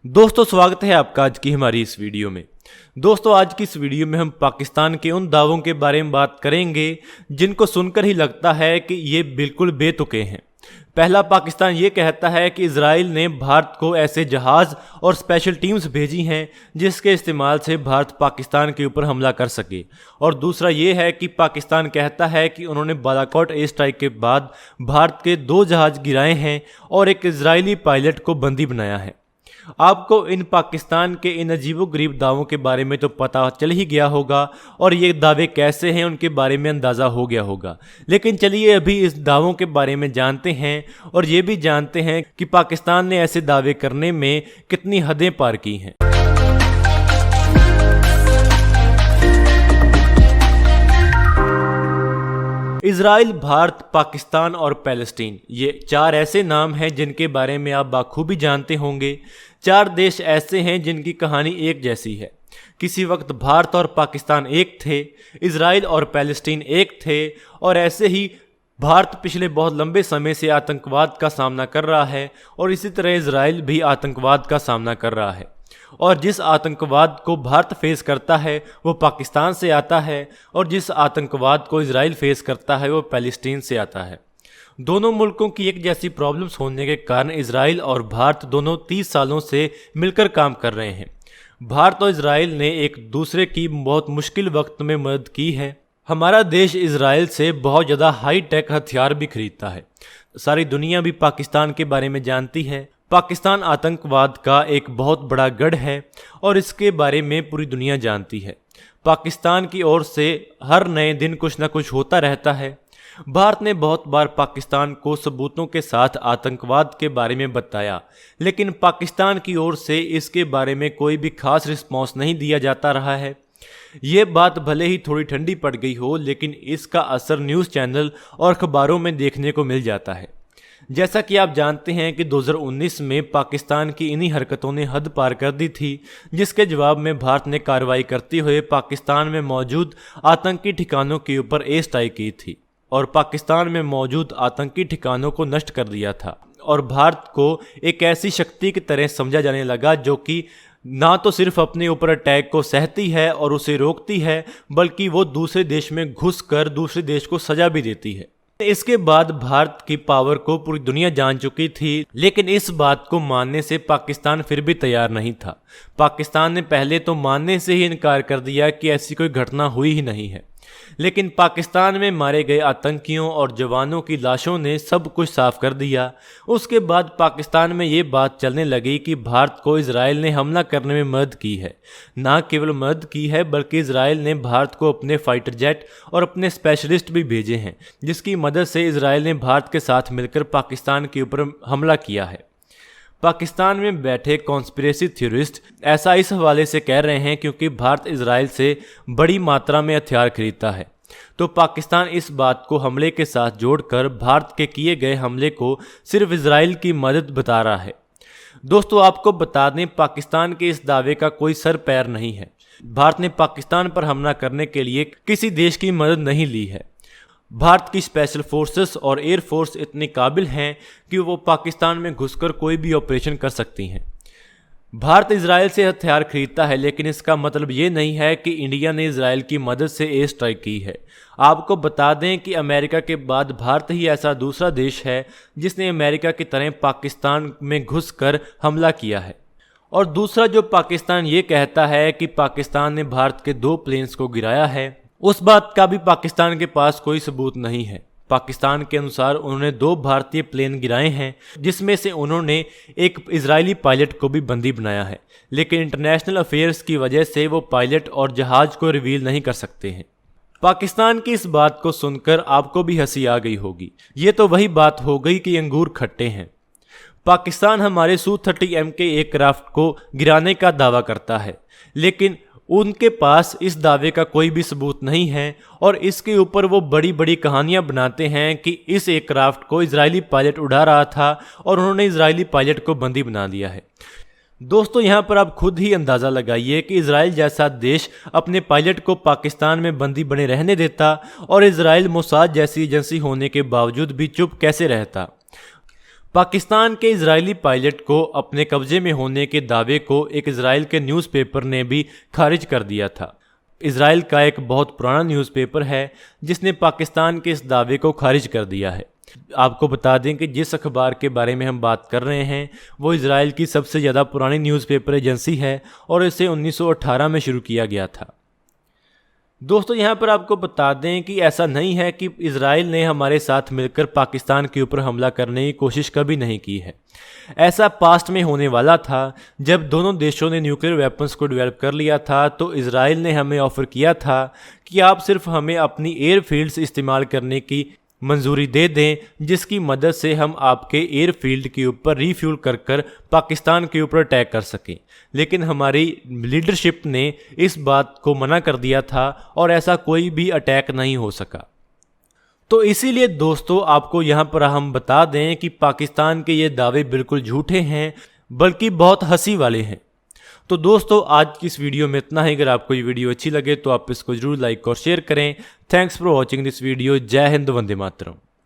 दोस्तों स्वागत है आपका आज की हमारी इस वीडियो में। दोस्तों आज की इस वीडियो में हम पाकिस्तान के उन दावों के बारे में बात करेंगे जिनको सुनकर ही लगता है कि ये बिल्कुल बेतुके हैं। पहला, पाकिस्तान ये कहता है कि इजराइल ने भारत को ऐसे जहाज़ और स्पेशल टीम्स भेजी हैं जिसके इस्तेमाल से भारत पाकिस्तान के ऊपर हमला कर सके। और दूसरा ये है कि पाकिस्तान कहता है कि उन्होंने बालाकोट एयर स्ट्राइक के बाद भारत के 2 जहाज़ गिराए हैं और एक इजरायली पायलट को बंदी बनाया है। आपको इन पाकिस्तान के इन अजीबोगरीब दावों के बारे में तो पता चल ही गया होगा और ये दावे कैसे हैं उनके बारे में अंदाज़ा हो गया होगा। लेकिन चलिए अभी इस दावों के बारे में जानते हैं और ये भी जानते हैं कि पाकिस्तान ने ऐसे दावे करने में कितनी हदें पार की हैं। इजराइल, भारत, पाकिस्तान और पैलेस्टीन, ये 4 ऐसे नाम हैं जिनके बारे में आप बाखूबी जानते होंगे। 4 देश ऐसे हैं जिनकी कहानी एक जैसी है। किसी वक्त भारत और पाकिस्तान एक थे, इजराइल और पैलेस्टीन एक थे और ऐसे ही भारत पिछले बहुत लंबे समय से आतंकवाद का सामना कर रहा है और इसी तरह इजराइल भी आतंकवाद का सामना कर रहा है। और जिस आतंकवाद को भारत फेस करता है वो पाकिस्तान से आता है और जिस आतंकवाद को इजराइल फेस करता है वो पैलेस्टीन से आता है। दोनों मुल्कों की एक जैसी प्रॉब्लम्स होने के कारण इजराइल और भारत दोनों 30 सालों से मिलकर काम कर रहे हैं। भारत और इजराइल ने एक दूसरे की बहुत मुश्किल वक्त में मदद की है। हमारा देश इजराइल से बहुत ज़्यादा हाई टेक हथियार भी खरीदता है। सारी दुनिया भी पाकिस्तान के बारे में जानती है। पाकिस्तान आतंकवाद का एक बहुत बड़ा गढ़ है और इसके बारे में पूरी दुनिया जानती है। पाकिस्तान की ओर से हर नए दिन कुछ ना कुछ होता रहता है। भारत ने बहुत बार पाकिस्तान को सबूतों के साथ आतंकवाद के बारे में बताया, लेकिन पाकिस्तान की ओर से इसके बारे में कोई भी खास रिस्पॉन्स नहीं दिया जाता रहा है। ये बात भले ही थोड़ी ठंडी पड़ गई हो, लेकिन इसका असर न्यूज़ चैनल और अखबारों में देखने को मिल जाता है। जैसा कि आप जानते हैं कि 2019 में पाकिस्तान की इन्हीं हरकतों ने हद पार कर दी थी, जिसके जवाब में भारत ने कार्रवाई करते हुए पाकिस्तान में मौजूद आतंकी ठिकानों के ऊपर एयर स्ट्राइक की थी और पाकिस्तान में मौजूद आतंकी ठिकानों को नष्ट कर दिया था। और भारत को एक ऐसी शक्ति की तरह समझा जाने लगा जो कि ना तो सिर्फ अपने ऊपर अटैक को सहती है और उसे रोकती है, बल्कि वो दूसरे देश में घुसकर दूसरे देश को सजा भी देती है। इसके बाद भारत की पावर को पूरी दुनिया जान चुकी थी, लेकिन इस बात को मानने से पाकिस्तान फिर भी तैयार नहीं था। पाकिस्तान ने पहले तो मानने से ही इनकार कर दिया कि ऐसी कोई घटना हुई ही नहीं है, लेकिन पाकिस्तान में मारे गए आतंकियों और जवानों की लाशों ने सब कुछ साफ कर दिया। उसके बाद पाकिस्तान में ये बात चलने लगी कि भारत को इजराइल ने हमला करने में मदद की है। ना केवल मदद की है, बल्कि इजराइल ने भारत को अपने फाइटर जेट और अपने स्पेशलिस्ट भी भेजे हैं, जिसकी मदद से इजराइल ने भारत के साथ मिलकर पाकिस्तान के ऊपर हमला किया है। पाकिस्तान में बैठे कॉन्स्पिरेसी थ्योरिस्ट ऐसा इस हवाले से कह रहे हैं क्योंकि भारत इजराइल से बड़ी मात्रा में हथियार खरीदता है, तो पाकिस्तान इस बात को हमले के साथ जोड़कर भारत के किए गए हमले को सिर्फ इजराइल की मदद बता रहा है। दोस्तों आपको बता दें, पाकिस्तान के इस दावे का कोई सर पैर नहीं है। भारत ने पाकिस्तान पर हमला करने के लिए किसी देश की मदद नहीं ली है। भारत की स्पेशल फोर्सेस और एयर फोर्स इतनी काबिल हैं कि वो पाकिस्तान में घुसकर कोई भी ऑपरेशन कर सकती हैं। भारत इजराइल से हथियार खरीदता है, लेकिन इसका मतलब ये नहीं है कि इंडिया ने इजराइल की मदद से एयर स्ट्राइक की है। आपको बता दें कि अमेरिका के बाद भारत ही ऐसा दूसरा देश है जिसने अमेरिका की तरह पाकिस्तान में घुसकर हमला किया है। और दूसरा, जो पाकिस्तान ये कहता है कि पाकिस्तान ने भारत के 2 प्लेन्स को गिराया है, उस बात का भी पाकिस्तान के पास कोई सबूत नहीं है। पाकिस्तान के अनुसार उन्होंने 2 भारतीय प्लेन गिराए हैं, जिसमें से उन्होंने एक इजरायली पायलट को भी बंदी बनाया है, लेकिन इंटरनेशनल अफेयर्स की वजह से वो पायलट और जहाज को रिवील नहीं कर सकते हैं। पाकिस्तान की इस बात को सुनकर आपको भी हंसी आ गई होगी। ये तो वही बात हो गई कि अंगूर खट्टे हैं। पाकिस्तान हमारे Su-30M के एयरक्राफ्ट को गिराने का दावा करता है, लेकिन उनके पास इस दावे का कोई भी सबूत नहीं है और इसके ऊपर वो बड़ी बड़ी कहानियां बनाते हैं कि इस एयरक्राफ्ट को इजरायली पायलट उड़ा रहा था और उन्होंने इजरायली पायलट को बंदी बना दिया है। दोस्तों यहाँ पर आप खुद ही अंदाज़ा लगाइए कि इजराइल जैसा देश अपने पायलट को पाकिस्तान में बंदी बने रहने देता और इजराइल मोसाद जैसी एजेंसी होने के बावजूद भी चुप कैसे रहता। पाकिस्तान के इजरायली पायलट को अपने कब्जे में होने के दावे को एक इजराइल के न्यूज़पेपर ने भी खारिज कर दिया था। इजराइल का एक बहुत पुराना न्यूज़पेपर है जिसने पाकिस्तान के इस दावे को खारिज कर दिया है। आपको बता दें कि जिस अखबार के बारे में हम बात कर रहे हैं वो इजराइल की सबसे ज़्यादा पुरानी न्यूज़पेपर एजेंसी है और इसे 1918 में शुरू किया गया था। दोस्तों यहाँ पर आपको बता दें कि ऐसा नहीं है कि इजराइल ने हमारे साथ मिलकर पाकिस्तान के ऊपर हमला करने की कोशिश कभी नहीं की है। ऐसा पास्ट में होने वाला था। जब दोनों देशों ने न्यूक्लियर वेपन्स को डेवलप कर लिया था तो इजराइल ने हमें ऑफ़र किया था कि आप सिर्फ हमें अपनी एयरफील्ड्स इस्तेमाल करने की मंजूरी दे दें, जिसकी मदद से हम आपके एयरफील्ड के ऊपर रीफ्यूल कर पाकिस्तान के ऊपर अटैक कर सकें। लेकिन हमारी लीडरशिप ने इस बात को मना कर दिया था और ऐसा कोई भी अटैक नहीं हो सका। तो इसीलिए दोस्तों आपको यहाँ पर हम बता दें कि पाकिस्तान के ये दावे बिल्कुल झूठे हैं, बल्कि बहुत हंसी वाले हैं। तो दोस्तों आज की इस वीडियो में इतना ही। अगर आपको ये वीडियो अच्छी लगे तो आप इसको जरूर लाइक और शेयर करें। Thanks for watching this video. जय हिंद, वंदे मातरम।